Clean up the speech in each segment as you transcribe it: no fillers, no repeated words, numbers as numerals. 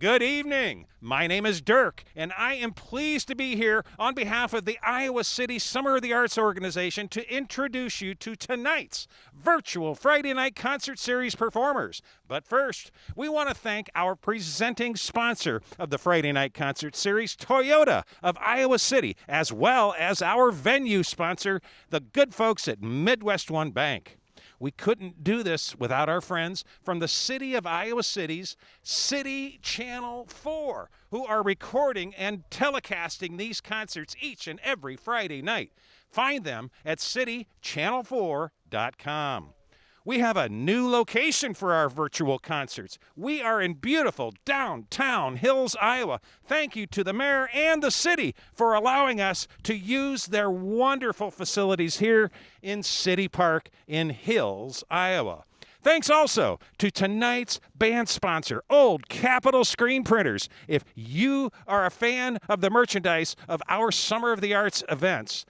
Good evening. My name is Dirk, and I am pleased to be here on behalf of the Iowa City Summer of the Arts Organization to introduce you to tonight's virtual Friday night concert series performers. But first, we want to thank our presenting sponsor of the Friday night concert series, Toyota of Iowa City, as well as our venue sponsor, the good folks at Midwest One Bank. We couldn't do this without our friends from the City of Iowa City's City Channel 4, who are recording and telecasting these concerts each and every Friday night. Find them at citychannel4.com. We have a new location for our virtual concerts. We are in beautiful downtown Hills, Iowa. Thank you to the mayor and the city for allowing us to use their wonderful facilities here in City Park in Hills, Iowa. Thanks also to tonight's band sponsor, Old Capitol Screen Printers. If you are a fan of the merchandise of our Summer of the Arts events,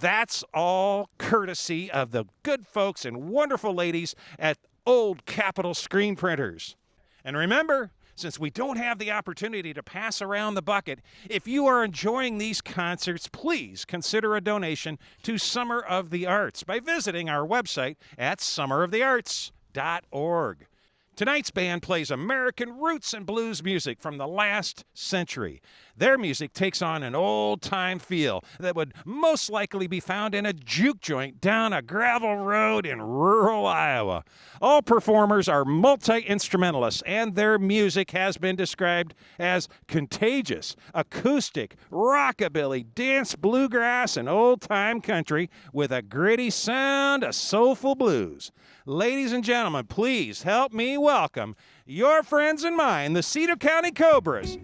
that's all courtesy of the good folks and wonderful ladies at Old Capitol Screen Printers. And remember, since we don't have the opportunity to pass around the bucket, if you are enjoying these concerts, please consider a donation to Summer of the Arts by visiting our website at summerofthearts.org. Tonight's band plays American roots and blues music from the last century. Their music takes on an old-time feel that would most likely be found in a juke joint down a gravel road in rural Iowa. All performers are multi-instrumentalists, and their music has been described as contagious, acoustic, rockabilly, dance bluegrass, and old-time country with a gritty sound of soulful blues. Ladies and gentlemen, please help me welcome your friends and mine, the Cedar County Cobras.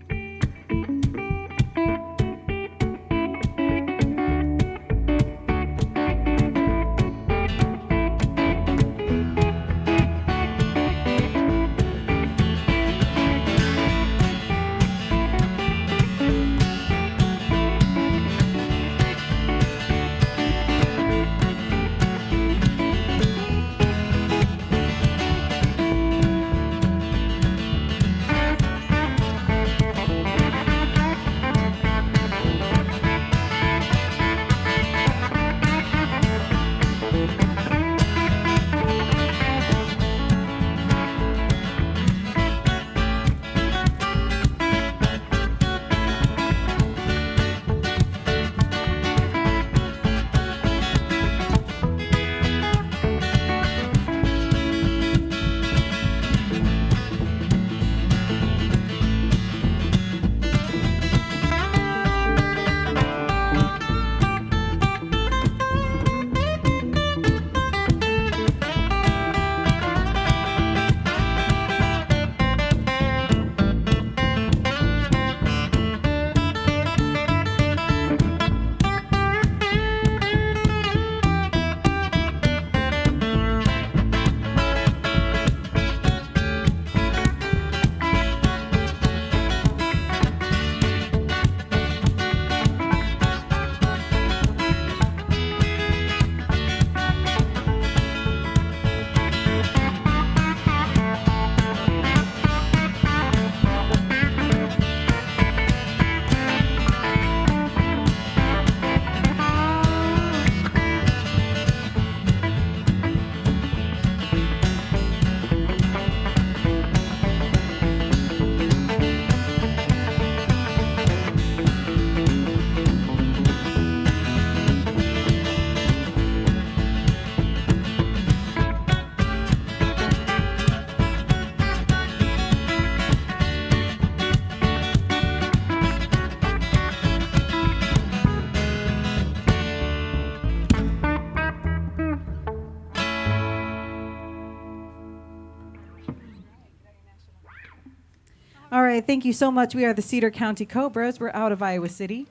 All right, thank you so much. We are the Cedar County Cobras. We're out of Iowa City,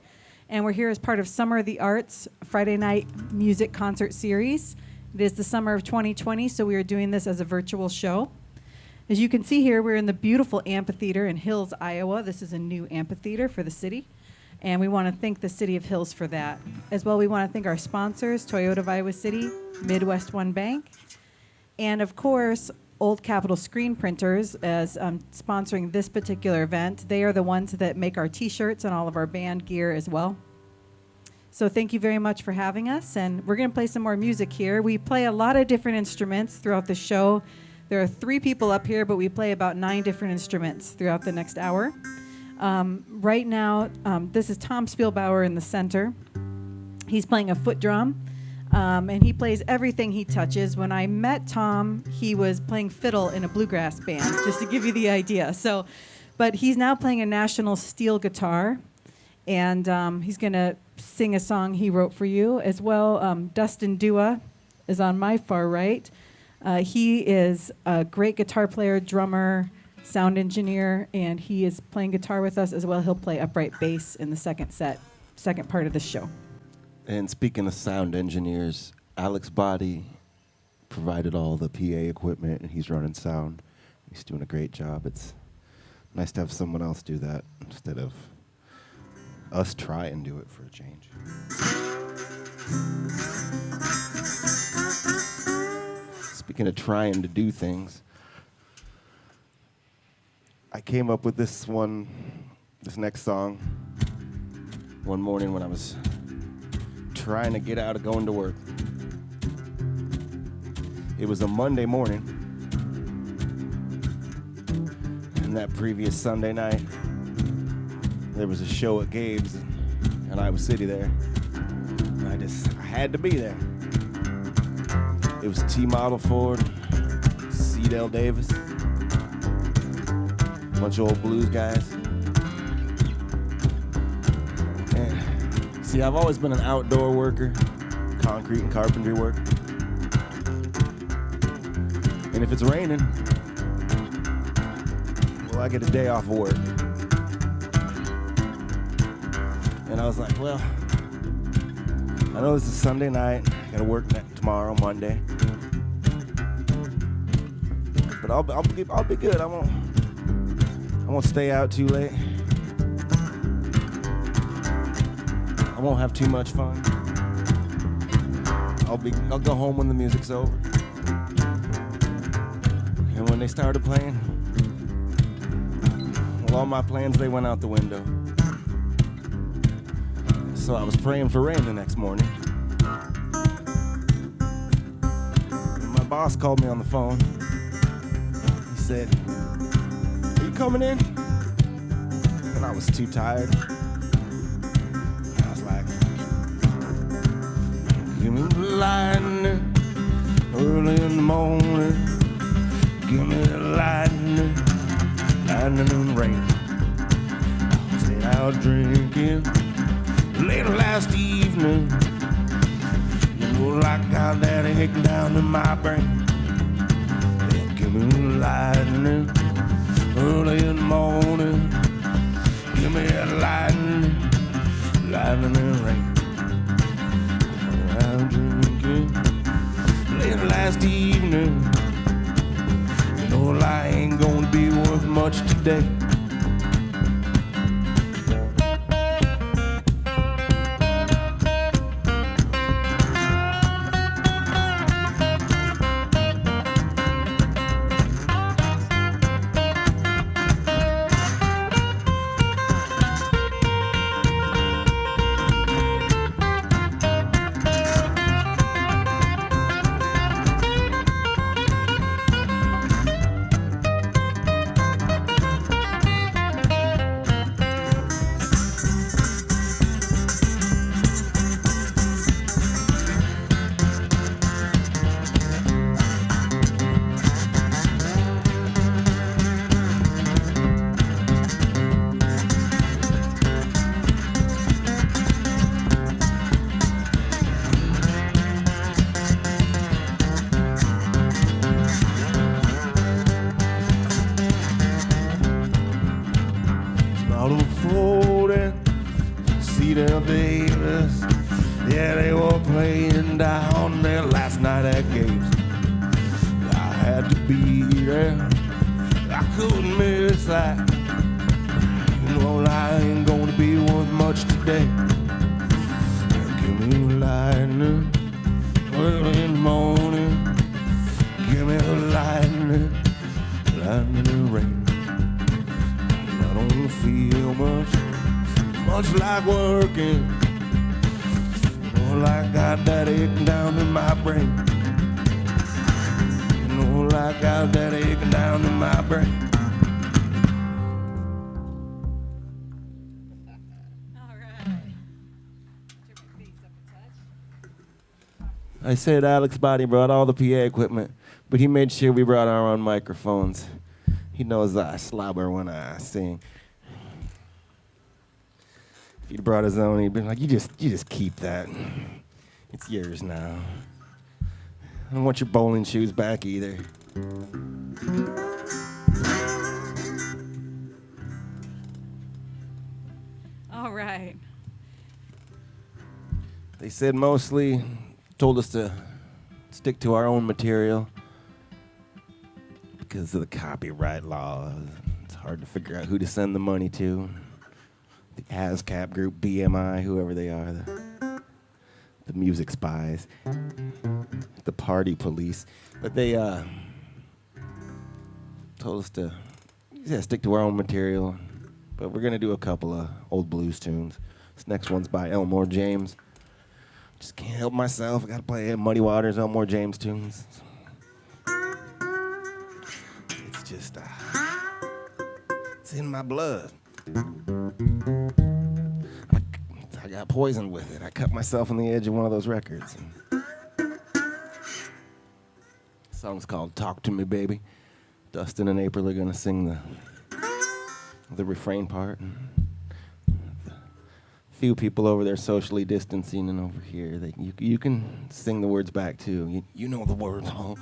and we're here as part of Summer of the Arts Friday night music concert series. It is the summer of 2020, so we are doing this as a virtual show. As you can see here, we're in the beautiful amphitheater in Hills, Iowa. This is a new amphitheater for the city, and we want to thank the City of Hills for that. As well, we want to thank our sponsors, Toyota of Iowa City, Midwest One Bank, and of course, Old Capitol Screen Printers as sponsoring this particular event. They are the ones that make our T-shirts and all of our band gear as well. So thank you very much for having us, and we're going to play some more music here. We play a lot of different instruments throughout the show. There are 3 people up here, but we play about 9 different instruments throughout the next hour. Right now, this is Tom Spielbauer in the center. He's playing a foot drum, and he plays everything he touches. When I met Tom, he was playing fiddle in a bluegrass band, just to give you the idea. But he's now playing a national steel guitar, and he's going to sing a song he wrote for you as well. Dustin Dua is on my far right. He is a great guitar player, drummer, sound engineer, and he is playing guitar with us as well. He'll play upright bass in the second part of the show. And speaking of sound engineers, Alex Body provided all the PA equipment, and he's running sound. He's doing a great job. It's nice to have someone else do that instead of us try and do it for a change. Speaking of trying to do things, I came up with this next song, one morning when I was trying to get out of going to work. It was a Monday morning, and that previous Sunday night, there was a show at Gabe's in Iowa City there. And I had to be there. It was T-Model Ford, Cedar Davis, a bunch of old blues guys. And see, I've always been an outdoor worker, concrete and carpentry work. And if it's raining, well, I get a day off of work. And I was like, well, I know this is Sunday night. I gotta work tomorrow, Monday. But I'll be good. I won't stay out too late. I won't have too much fun. I'll go home when the music's over. And when they started playing, well, all my plans, they went out the window. So I was praying for rain the next morning. And my boss called me on the phone. He said, "Are you coming in?" And I was too tired. I was like, "Give me the lightning early in the morning. Give me the lightning and rain." I stayed out drinking late last evening, you know, like got that aching down in my brain. Yeah, give me the lightning early in the morning. Give me that lightning and rain. I'm drinking late last evening, you know, I ain't gonna be worth much today. Cedar Davis, yeah, they were playing down there last night at Gabe's. I had to be there, I couldn't miss that. You know, I ain't gonna be worth much today. Give me lightning early in the morning. Give me lightning lightning, lightning and rain. I don't feel much like working. More like got that aching down in my brain. Like got that aching down in my brain. I said Alex Body brought all the PA equipment, but he made sure we brought our own microphones. He knows I slobber when I sing. If he'd brought his own, he'd been like, you just keep that. It's yours now. I don't want your bowling shoes back either. All right. They said mostly told us to stick to our own material because of the copyright laws. It's hard to figure out who to send the money to. The ASCAP group, BMI, whoever they are, the music spies, the party police. But they told us to stick to our own material. But we're going to do a couple of old blues tunes. This next one's by Elmore James. Just can't help myself. I got to play Muddy Waters, Elmore James tunes. It's just, it's in my blood. I got poisoned with it. I cut myself on the edge of one of those records. The song's called Talk to Me, Baby. Dustin and April are going to sing the refrain part. Few people over there socially distancing, and over here, you can sing the words back too. You know the words. Oh.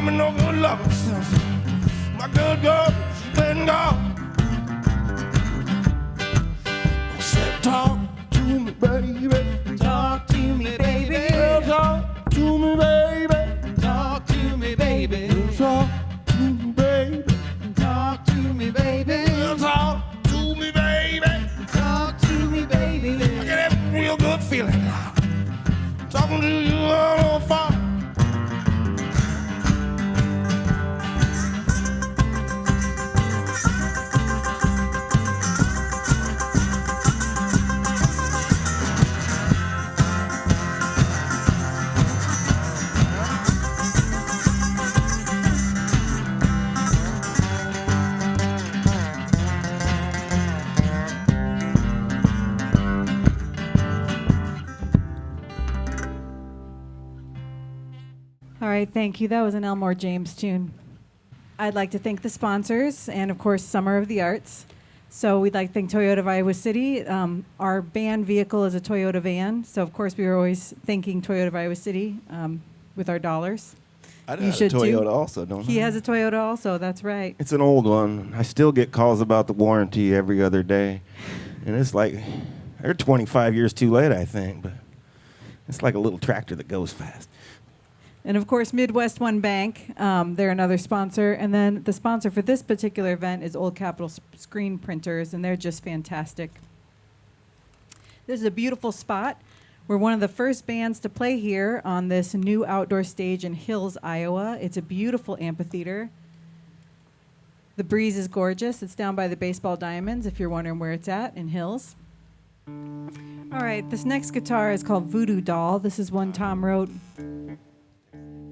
me no good loving since my good girl, she's been gone. I said, talk to me, baby. Talk to me, baby. Well, talk to me, baby. Talk to me, baby. Talk to me, baby. Talk to me, baby. Well, talk to me, baby. Talk to me, baby. I get that real good feeling talking to you all on fire. All right, thank you. That was an Elmore James tune. I'd like to thank the sponsors and, of course, Summer of the Arts. So we'd like to thank Toyota of Iowa City. Our band vehicle is a Toyota van. So, of course, we are always thanking Toyota of Iowa City with our dollars. You should a Toyota too. Also, don't He has a Toyota also, that's right. It's an old one. I still get calls about the warranty every other day. And it's like, they're 25 years too late, I think. But it's like a little tractor that goes fast. And of course, Midwest One Bank, they're another sponsor. And then the sponsor for this particular event is Old Capital Screen Printers, and they're just fantastic. This is a beautiful spot. We're one of the first bands to play here on this new outdoor stage in Hills, Iowa. It's a beautiful amphitheater. The breeze is gorgeous. It's down by the baseball diamonds, if you're wondering where it's at, in Hills. All right, this next guitar is called Voodoo Doll. This is one Tom wrote.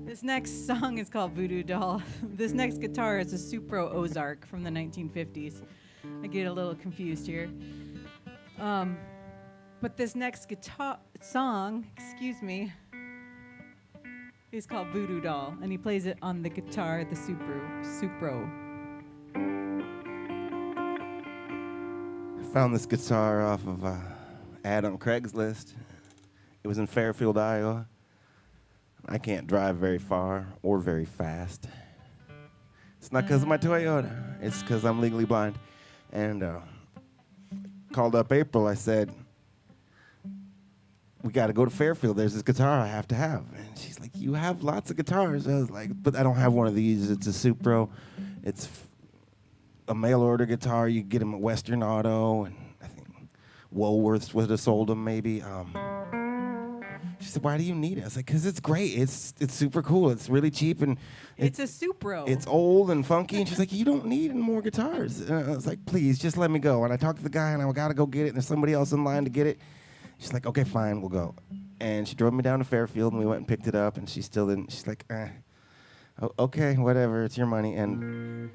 This next song is called Voodoo Doll. This next guitar is a Supro Ozark from the 1950s. I get a little confused here. But this next guitar song, is called Voodoo Doll, and he plays it on the guitar, the Supro. I found this guitar off of an ad on Craigslist. It was in Fairfield, Iowa. I can't drive very far or very fast. It's not because of my Toyota. It's because I'm legally blind. And called up April. I said, we got to go to Fairfield. There's this guitar I have to have. And she's like, you have lots of guitars. I was like, but I don't have one of these. It's a Supro. It's a mail order guitar. You get them at Western Auto. And I think Woolworths would have sold them maybe. She said, why do you need it? I was like, because it's great. It's super cool. It's really cheap. And it's a Supro. It's old and funky. And she's like, you don't need any more guitars. And I was like, please, just let me go. And I talked to the guy, and I got to go get it. And there's somebody else in line to get it. She's like, okay, fine, we'll go. And she drove me down to Fairfield, and we went and picked it up. And she still didn't. She's like, okay, whatever. It's your money. And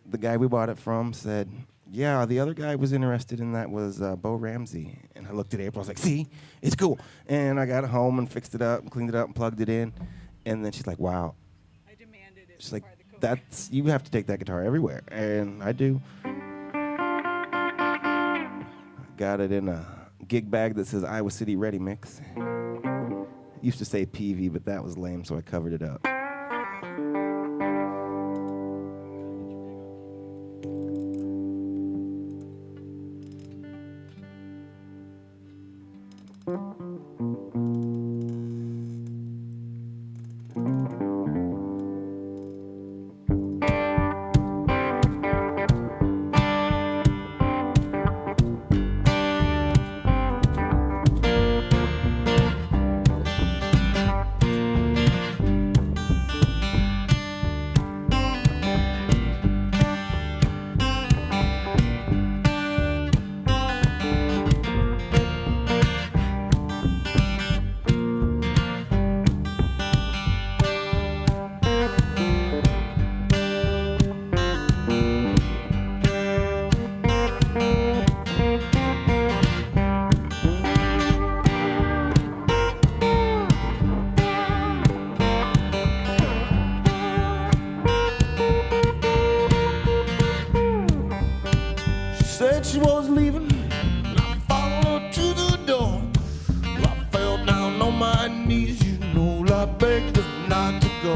the guy we bought it from said, yeah, the other guy was interested in that was Bo Ramsey. And I looked at April. I was like, see, it's cool. And I got it home and fixed it up and cleaned it up and plugged it in. And then she's like, wow. I demanded it. She's like, you have to take that guitar everywhere. And I do. I got it in a gig bag that says Iowa City Ready Mix. It used to say PV, but that was lame, so I covered it up. Said she was leaving, and I followed her to the door. Well, I fell down on my knees, you know, I begged her not to go.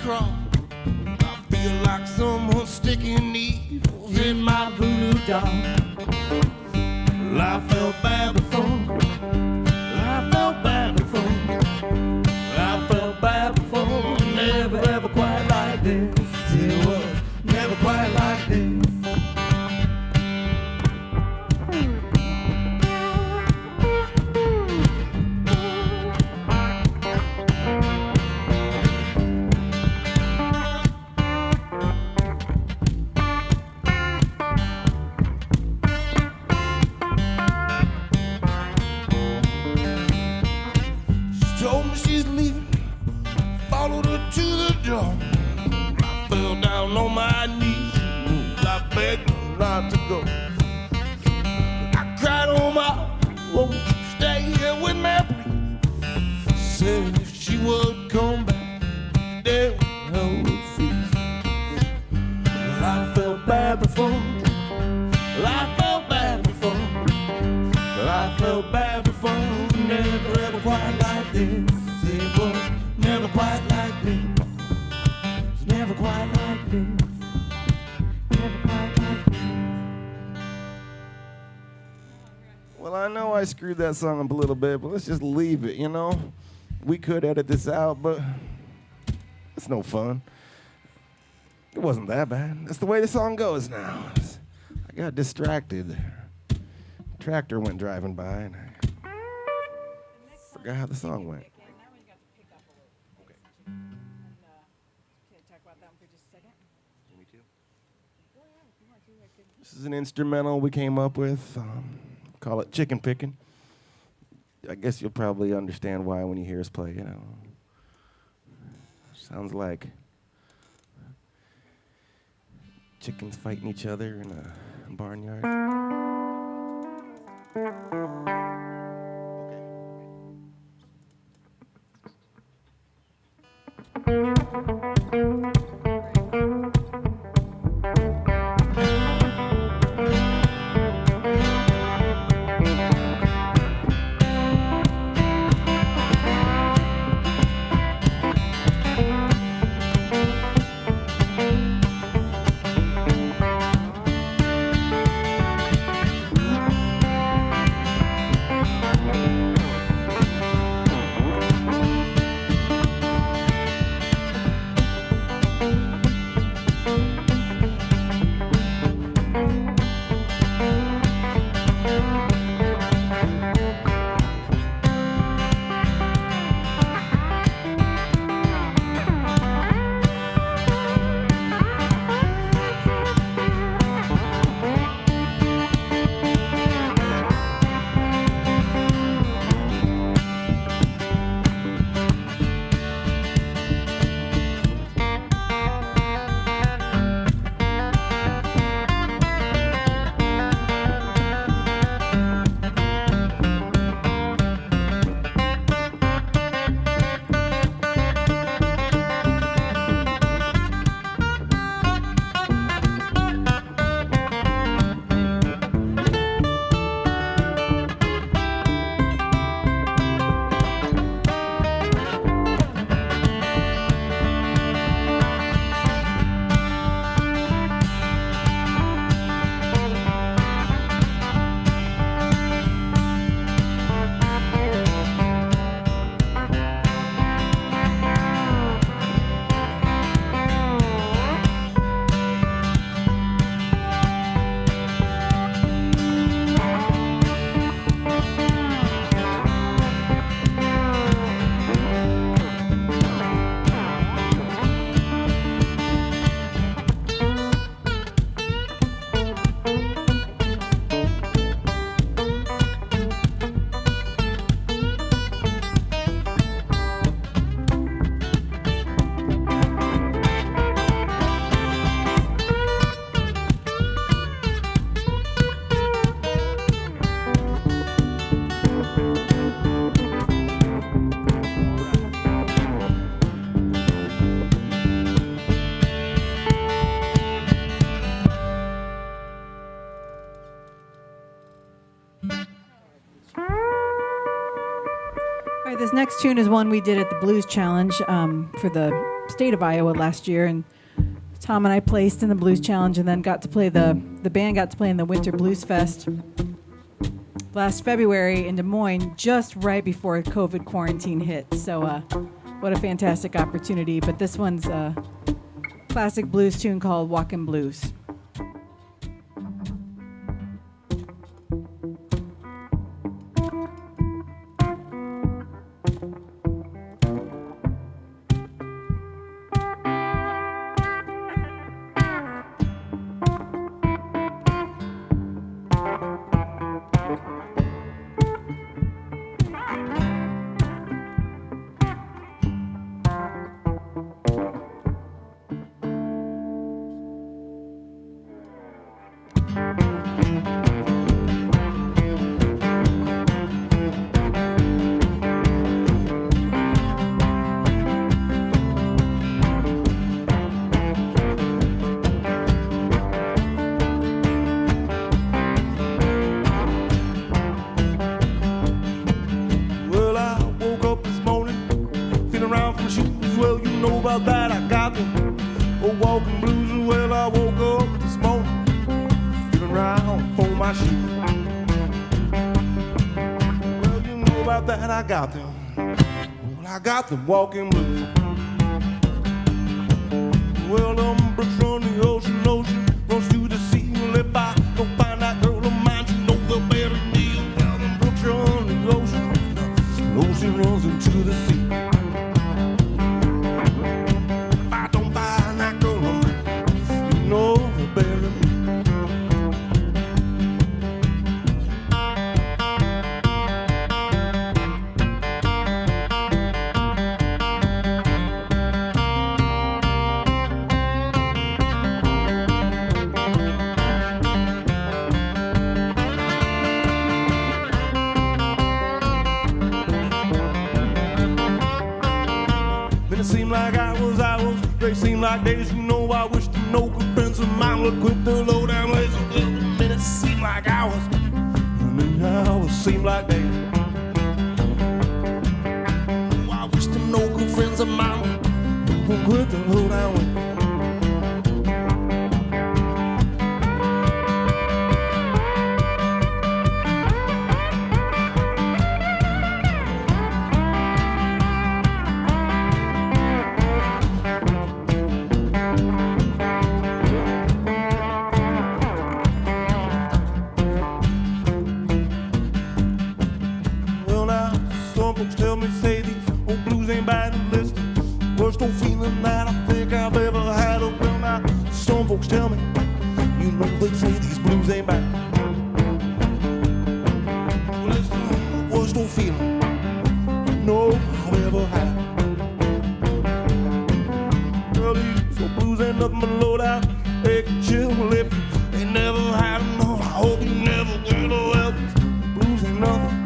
crawl. I feel like someone's sticking needles in my voodoo doll. Well, I felt bad before. I felt bad before. I felt bad before. Never ever quite like this. It was never quite like this. Told me she's leaving, followed her to the door. I fell down on my knees, I begged her not to go. I cried, oh my, won't you stay here with me, please? Said if she would come back, they would hold her feet. Well, I felt bad before. Well, I felt bad before. Well, I felt bad before. Never ever quite like this. It was never quite like this. It's never quite like this. Never quite like this. Well, I know I screwed that song up a little bit, but let's just leave it, you know? We could edit this out, but it's no fun. It wasn't that bad. That's the way the song goes now. I got distracted. Tractor went driving by, and I forgot how the song went. Okay. Talk about that one for just a second. Me too. This is an instrumental we came up with. Call it Chicken Pickin'. I guess you'll probably understand why when you hear us play. You know, sounds like chickens fighting each other in a barnyard. This next tune is one we did at the Blues Challenge for the state of Iowa last year, and Tom and I placed in the Blues Challenge, and then got to play the band got to play in the Winter Blues Fest last February in Des Moines, just right before COVID quarantine hit. So what a fantastic opportunity. But this one's a classic blues tune called Walkin' Blues. Well, I woke up this morning, feeling around for my shoes. Well, you know about that, I got them. Oh, walking blues. Well, I woke up this morning, feeling around for my shoes. Well, you know about that, I got them. Well, I got them walking blues. Well, them brooks run the ocean, ocean runs to the sea. Well, if I don't find that girl of mine, you know the better deal. Well, them brooks run the ocean, the ocean runs into the sea. If I don't find that girl of mine, you know the better deal. It seemed like hours, they seem like days. You know, I wish to no good friends of mine would quit the low down ways. The minutes seem like hours, and the hours seem like days. Oh, I wish to no good friends of mine would quit the low down ways. Tell me, say these old blues ain't bad to listen. Worst old feeling that I think I've ever had. Oh, well, now, some folks tell me, you know, they say these blues ain't bad. Well, it's the worst old feeling, no, I've ever had. Well, these old blues ain't nothing but low down, they can chill lip. They never had them, no, I hope you never will. Oh, well, these blues ain't nothing.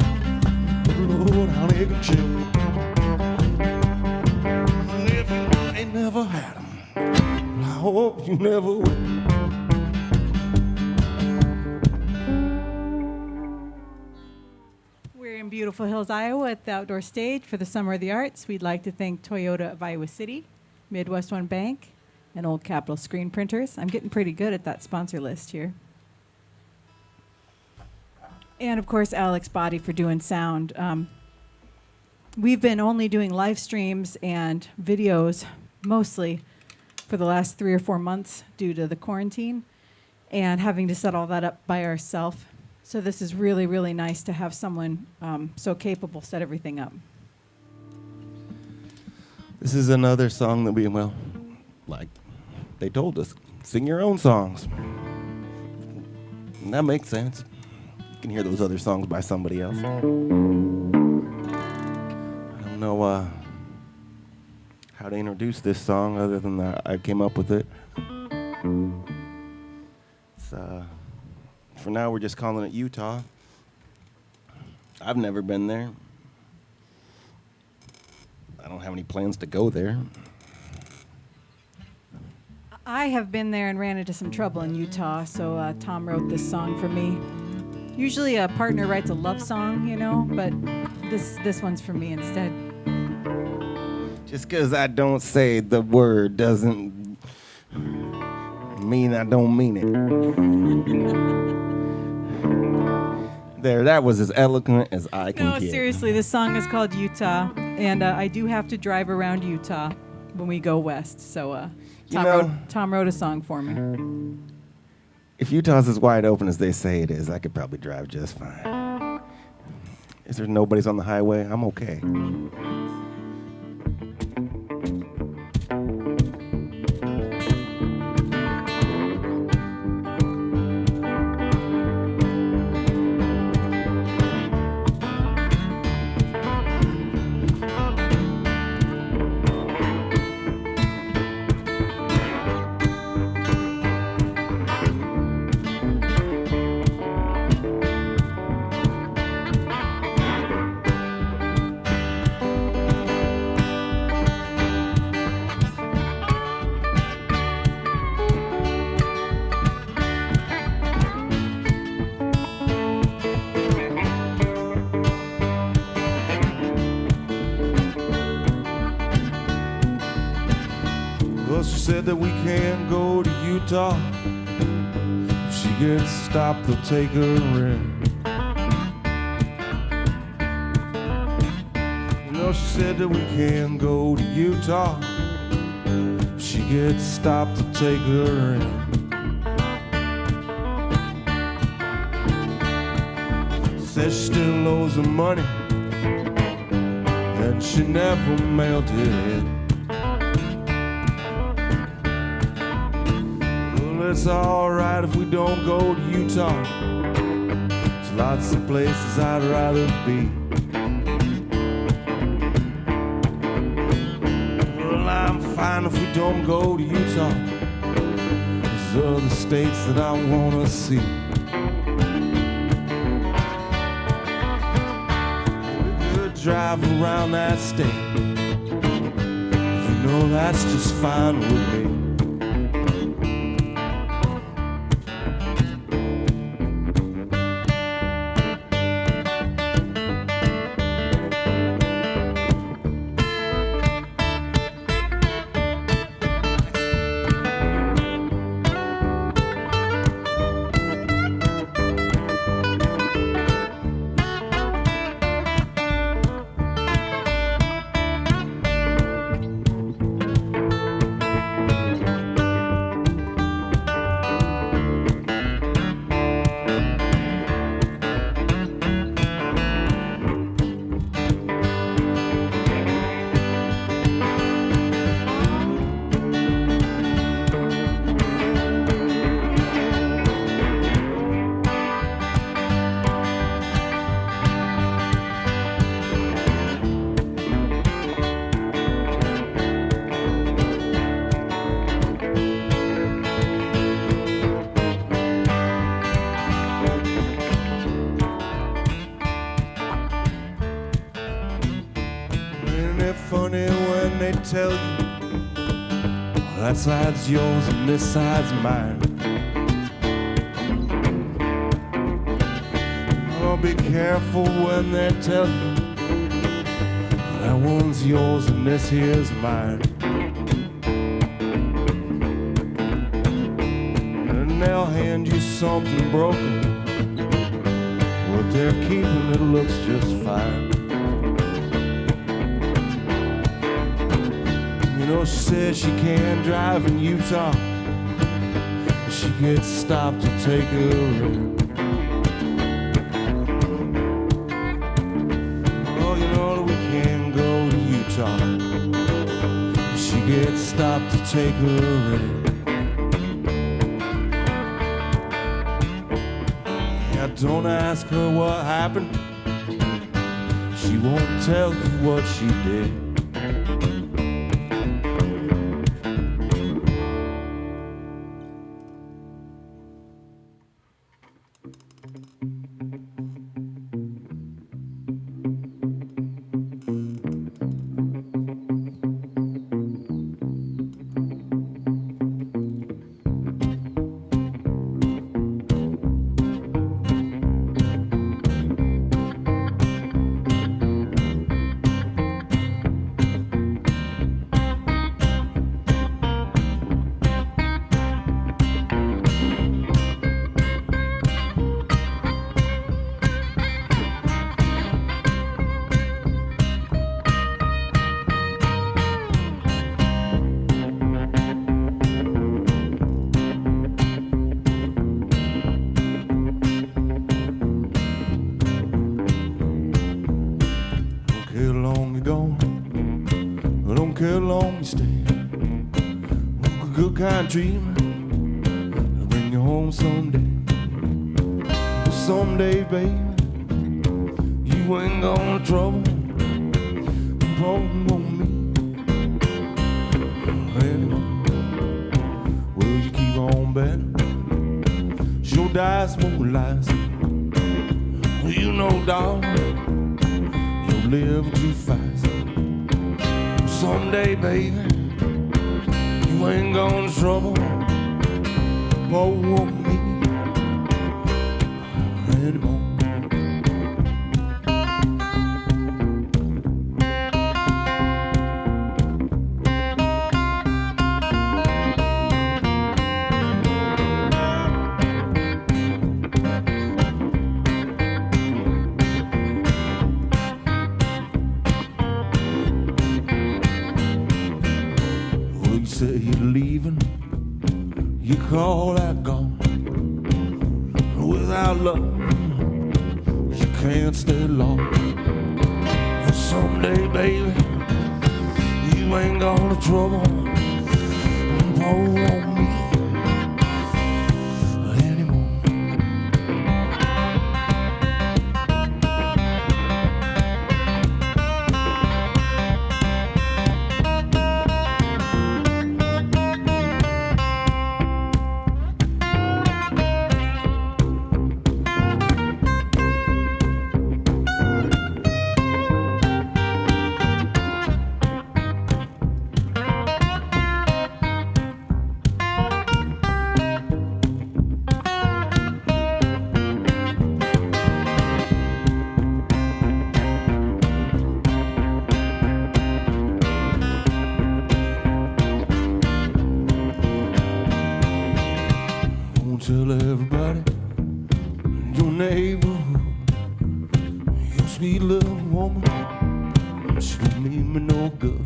Lord, how they can chill. And if you ain't never had them, I hope you never will. We're in Beautiful Hills, Iowa at the Outdoor Stage for the Summer of the Arts. We'd like to thank Toyota of Iowa City, Midwest One Bank, and Old Capitol Screen Printers. I'm getting pretty good at that sponsor list here. And, of course, Alex Body for doing sound. We've been only doing live streams and videos mostly for the last 3 or 4 months due to the quarantine and having to set all that up by ourselves. So this is really, really nice to have someone so capable set everything up. This is another song that we, well, like they told us, sing your own songs. And that makes sense. You can hear those other songs by somebody else. I don't know how to introduce this song other than that I came up with it. It's, for now, we're just calling it Utah. I've never been there. I don't have any plans to go there. I have been there and ran into some trouble in Utah, so Tom wrote this song for me. Usually a partner writes a love song, you know, but this one's for me instead. Just because I don't say the word doesn't mean I don't mean it. There, that was as eloquent as I can No, get. seriously, this song is called Utah, and I do have to drive around Utah when we go west. So Tom wrote a song for me. If Utah's as wide open as they say it is, I could probably drive just fine. Is there nobody's on the highway? I'm okay. Well, she said that we can't go to Utah. If she gets stopped, they'll take her in. You know, she said that we can't go to Utah. If she gets stopped, they'll take her in. Says she still owes her money, and she never mailed it in. It's alright if we don't go to Utah. There's lots of places I'd rather be. Well, I'm fine if we don't go to Utah. There's other states that I wanna see. We could drive around that state. You know that's just fine with me. Funny when they tell you that side's yours and this side's mine. Oh, be careful when they tell you that one's yours and this here's mine. And they'll hand you something broken. What they're keeping, it looks just fine. You know, she says she can't drive in Utah. She gets stopped to take her in. Oh, you know that we can't go to Utah. She gets stopped to take her in. Yeah, don't ask her what happened. She won't tell you what she did. good kind treatment. I'll bring you home someday. Someday, baby, you ain't gonna trouble on me anymore. Will you keep on betting? Your dice won't last. You know, darling, you'll live too fast. Someday, baby, you ain't gonna trouble on me anymore. Well, you say you're leaving, you call that gone. Without love, you can't stay long. Someday, baby, you ain't gonna trouble on me anymore. Tell everybody in your neighborhood, your sweet little woman, she don't mean me no good.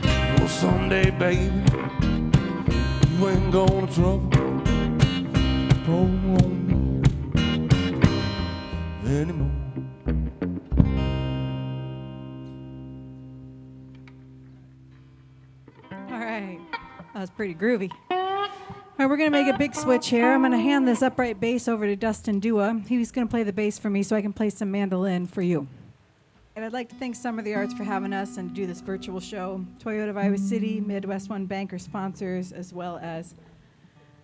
Well, someday, baby, you ain't gonna trouble on me anymore. All right. That was pretty groovy. All right, we're going to make a big switch here. I'm going to hand this upright bass over to Dustin Dua. He's going to play the bass for me so I can play some mandolin for you. And I'd like to thank Summer of the Arts for having us and do this virtual show. Toyota of Iowa City, Midwest One Bank are sponsors, as well as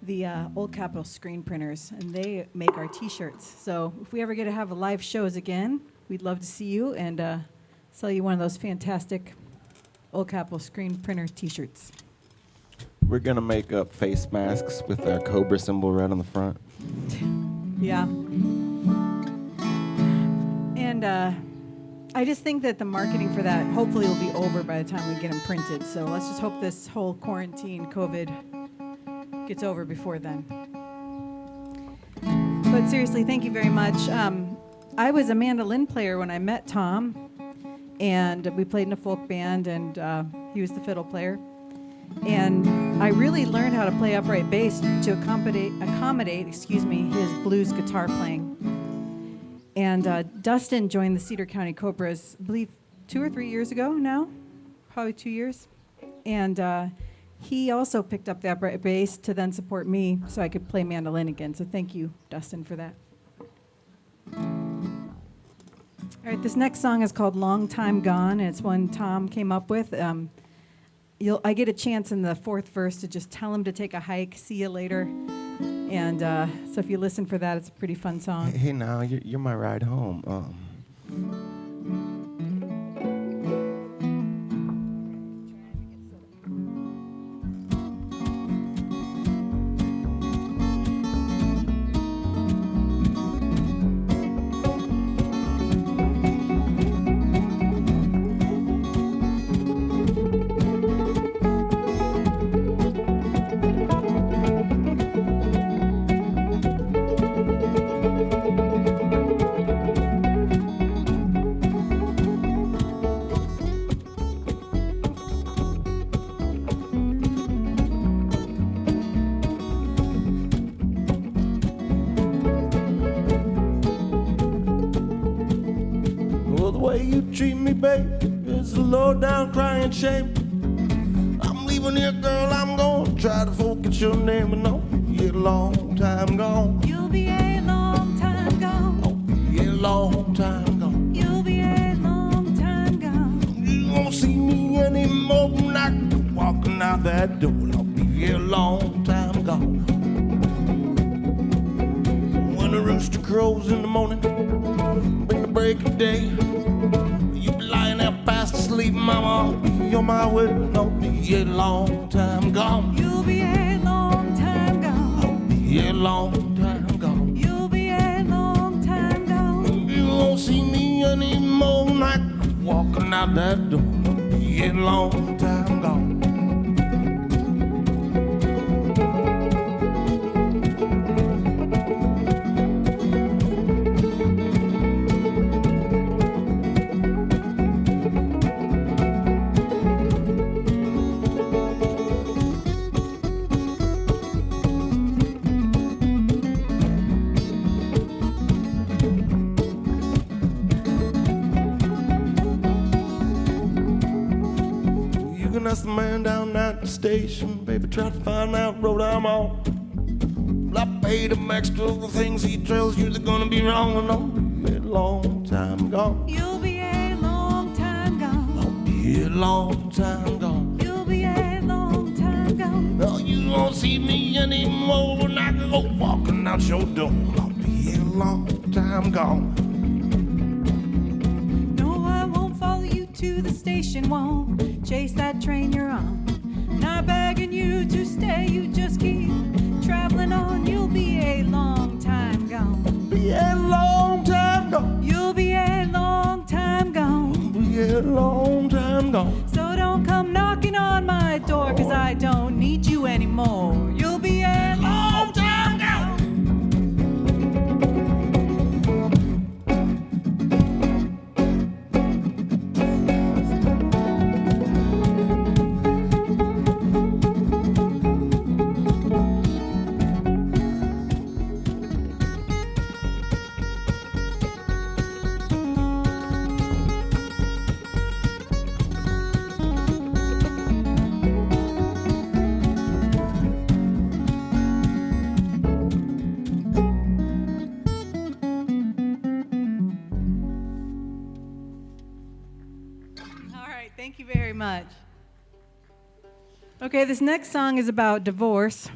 the Old Capitol screen printers, and they make our T-shirts. So if we ever get to have live shows again, we'd love to see you and sell you one of those fantastic Old Capitol screen printer T-shirts. We're gonna make up face masks with our Cobra symbol right on the front. Yeah. And I just think that the marketing for that hopefully will be over by the time we get them printed. So let's just hope this whole quarantine, COVID, gets over before then. But seriously, thank you very much. I was a mandolin player when I met Tom, and we played in a folk band, and he was the fiddle player. And I really learned how to play upright bass to accommodate, his blues guitar playing. And Dustin joined the Cedar County Cobras, I believe 2 or 3 years ago now, probably 2 years. And he also picked up the upright bass to then support me so I could play mandolin again. So thank you, Dustin, for that. All right, this next song is called Long Time Gone, and it's one Tom came up with. I get a chance in the 4th verse to just tell him to take a hike, see you later. And so if you listen for that, it's a pretty fun song. Hey, now you're my ride home. Well, the way you treat me, babe, is a low down crying shame. I'm leaving here, girl, I'm going try to forget your name, but no, you're a long time gone. You'll be a long time gone. I'll be a long time gone. You'll be a long time gone. You won't see me anymore when I come walking out that door. I'll be a long time gone. When the rooster crows in the morning, bring the break of day, you be lying there fast asleep, mama. I'll be on my way. I'll be a long time gone. You'll be a long time gone. I'll be a long time gone. You'll be a long time gone. You won't see me anymore when I come walking out that door. I'll be a long time gone. That's the man down at the station, baby. Try to find out road I'm on. Well, I paid him extra for things he tells you they're gonna be wrong, and I'll be a long time gone. You'll be a long time gone. I'll be a long time gone. You'll be a long time gone. No, you won't see me anymore when I go walking out your door. I'll be a long time gone. No, I won't follow you to the station, won't chase that train you're on. Not begging you to stay, you just keep traveling on. You'll be a long time gone. Be a long time gone. You'll be a long time gone. Be a long time gone. So don't come knocking on my door, 'cause I don't need you anymore. You'll be a long time gone. Thank you very much. Okay, this next song is about divorce.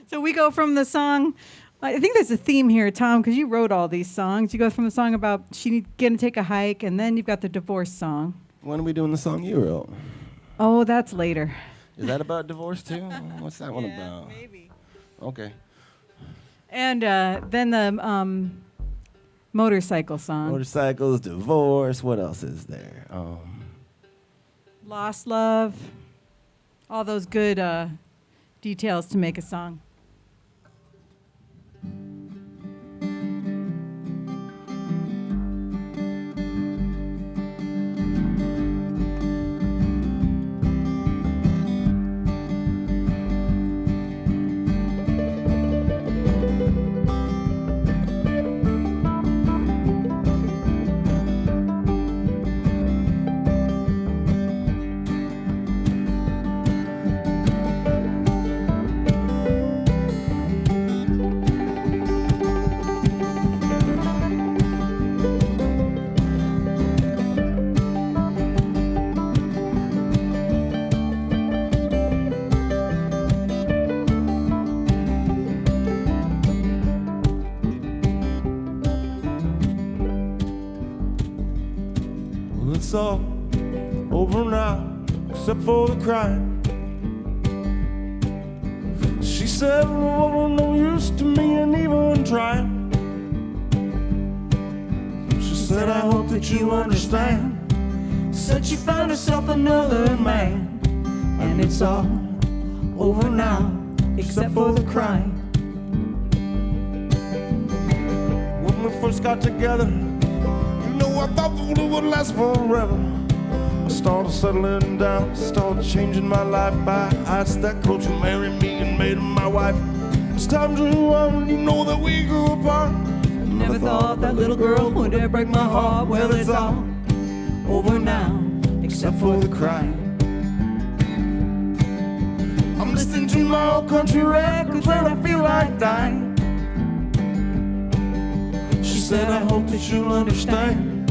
So we go from the song, I think there's a theme here, Tom, because you wrote all these songs. You go from the song about she going to take a hike, and then you've got the divorce song. When are we doing the song you wrote? Oh, that's later. Is that about divorce too? What's that one about? Maybe. Okay. And then the motorcycle song. Motorcycles, divorce. What else is there? Lost love. All those good details to make a song. It's all over now, except for the crying. She said, "Oh, no use to me and even trying." She said, "I hope that you understand." Said she found herself another man, and it's all over now, except for the crying. When we first got together, I thought that it would last forever. I started settling down, started changing my life. I asked that girl to marry me and made her my wife. As time drew on, you know that we grew apart. Never thought that little girl would ever break my heart. Well, it's all over now, except for the crying. my old country records when I feel like dying. She said, I hope that you'll understand.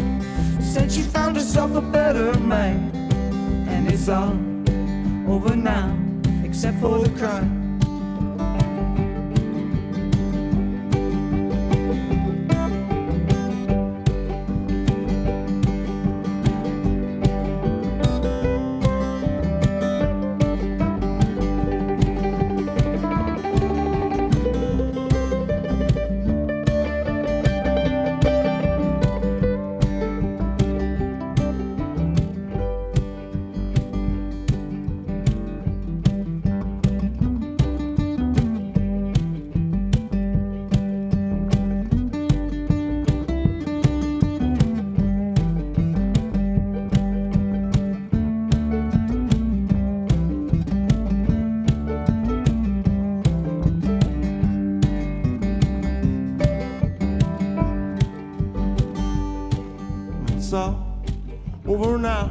Said she found herself a better man. And it's all over now, except for the crying. It's all over now,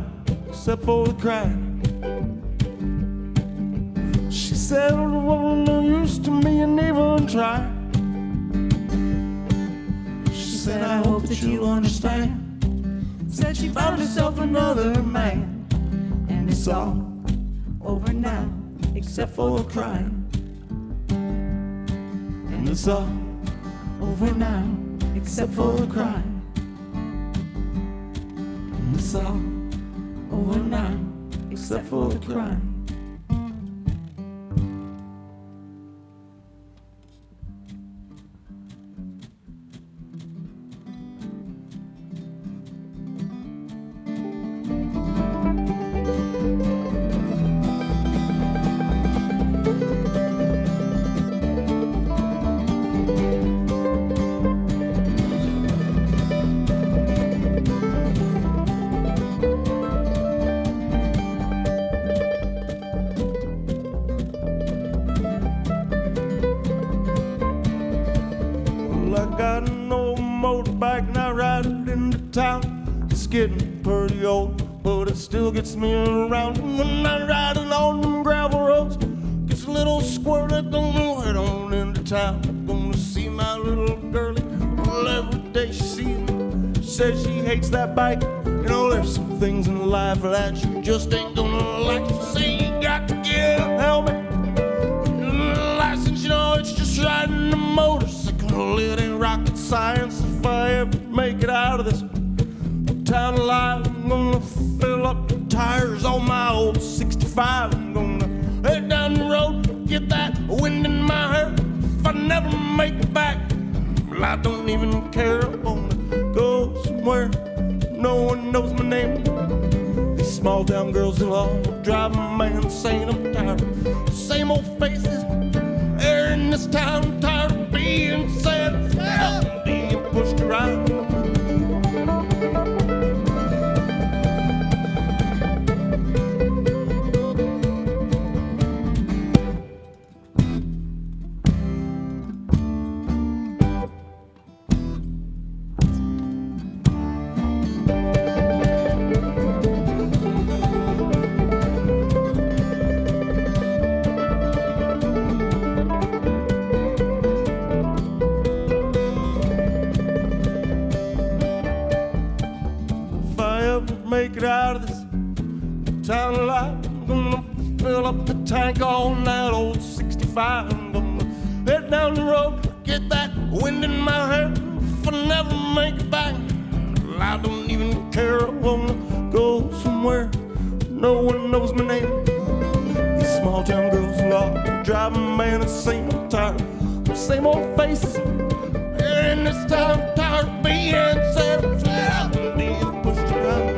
except for the crying. She said, it wasn't no use to me and even try. She said, I hope that you'll understand. Said she found herself another man. And it's all over now, except for the crying. And it's all over now, except for the crying. It's all over now, except for the crying. I got an old motorbike and I ride it into town. It's getting pretty old, but it still gets me around. And when I ride it on them gravel roads, gets a little squirrely, gonna head on into town. Gonna see my little girlie, well, every day she sees me. She says she hates that bike. You know, there's some things in life that you just ain't gonna like. She say you got to get a helmet, license, you know, it's just riding a motorcycle. It ain't rocket science. If I ever make it out of this town alive, I'm gonna fill up the tires on my old 65. I'm gonna head down the road, get that wind in my hair. If I never make it back, well, I don't even care. I'm gonna go somewhere no one knows my name. These small town girls will all drive me insane. I'm tired of the same old faces here in this town. I'm tired of being sad, and being pushed around. Make it out of this town alive. I'm gonna fill up the tank on that old 65. I'm gonna head down the road, get that wind in my hair. If I never make it back, well, I don't even care. I wanna go somewhere no one knows my name. These small town girls love driving me insane. I'm tired of the same old faces here in this town. I'm tired of being sad, and being pushed around.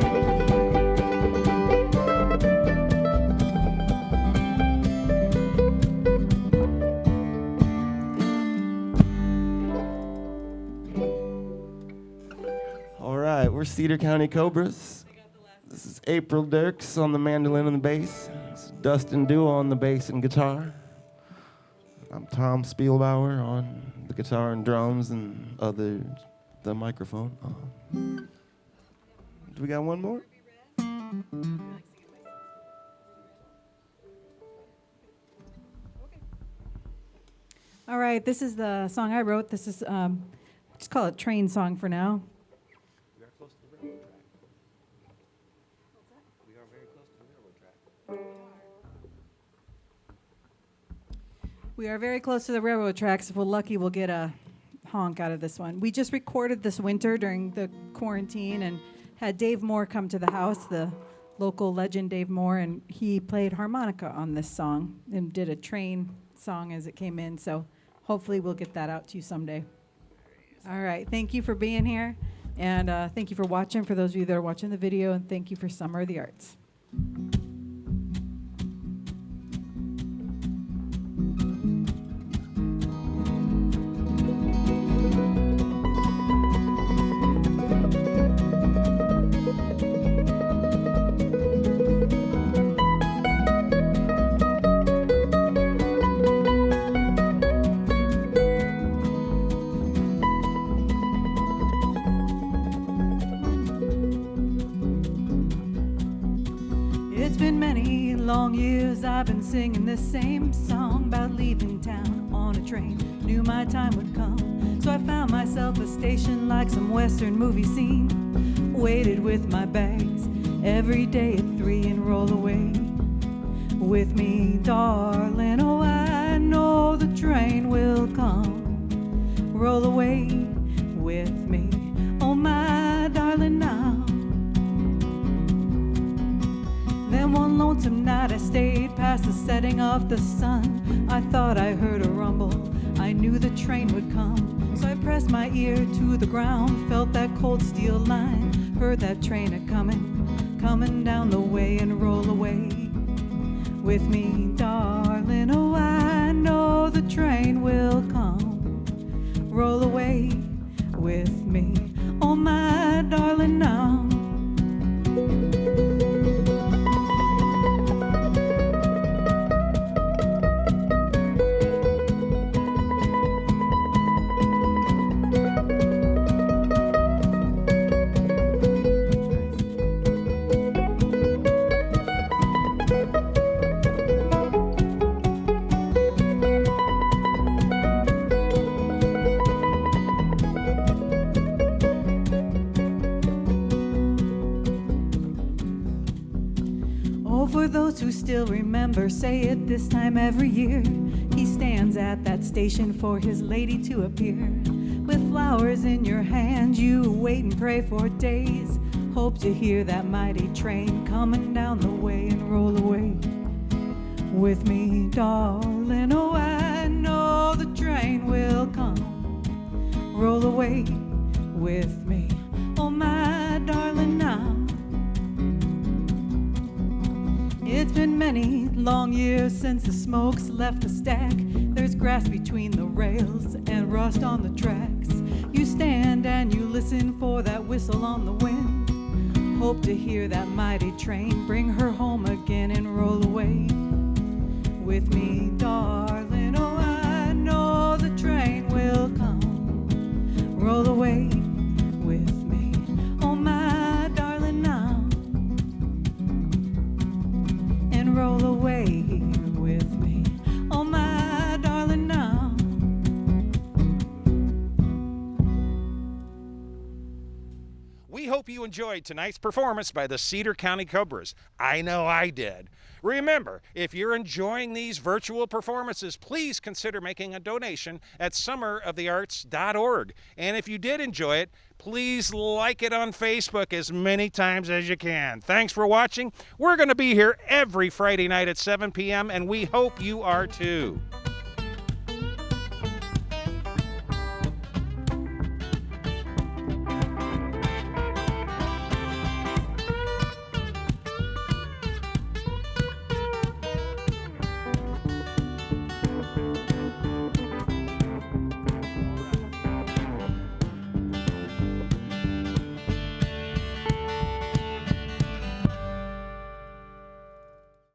We're Cedar County Cobras. This is April Dirks on the mandolin and the bass. It's Dustin Duo on the bass and guitar. I'm Tom Spielbauer on the guitar and drums and the microphone. Do we got one more? All right, this is the song I wrote. This is, just call it Train Song for now. We are close to the railroad track. We are very close to the railroad track. We are very close to the railroad tracks. If we're lucky, we'll get a honk out of this one. We just recorded this winter during the quarantine and had Dave Moore come to the house, the local legend Dave Moore, and he played harmonica on this song and did a train song as it came in. So hopefully we'll get that out to you someday. All right. Thank you for being here. And thank you for watching, for those of you that are watching the video. And thank you for Summer of the Arts. It's been many long years I've been singing this same song about leaving town on a train. Knew my time would come, so I found myself a station like some western movie scene. Waited with my bags every day at 3 and roll away with me, darling. Oh, I know the train will come. Roll away with me, oh my darling, now. Then one lonesome night I stayed past the setting of the sun. I thought I heard a rumble, I knew the train would come. So I pressed my ear to the ground, felt that cold steel line. Heard that train coming down the way and roll away with me, darling. Oh, I know the train will come. Roll away with me, oh my darling, now. For those who still remember, say it this time every year. He stands at that station for his lady to appear. With flowers in your hand, you wait and pray for days. Hope to hear that mighty train coming down the way and roll away with me, darling. Oh, I know the train will come. Roll away with me, oh my darling, now. It's been many long years since the smoke's left the stack. There's grass between the rails and rust on the tracks. You stand and you listen for that whistle on the wind. Hope to hear that mighty train bring her home again and roll away with me, darling. Oh, I know the train will come. Roll away with me, oh my darling, now. And roll away with me, oh my darling, now. We hope you enjoyed tonight's performance by the Cedar County Cobras. I know I did. Remember, if you're enjoying these virtual performances, please consider making a donation at summerofthearts.org. And if you did enjoy it, please like it on Facebook as many times as you can. Thanks for watching. We're going to be here every Friday night at 7 p.m., and we hope you are too.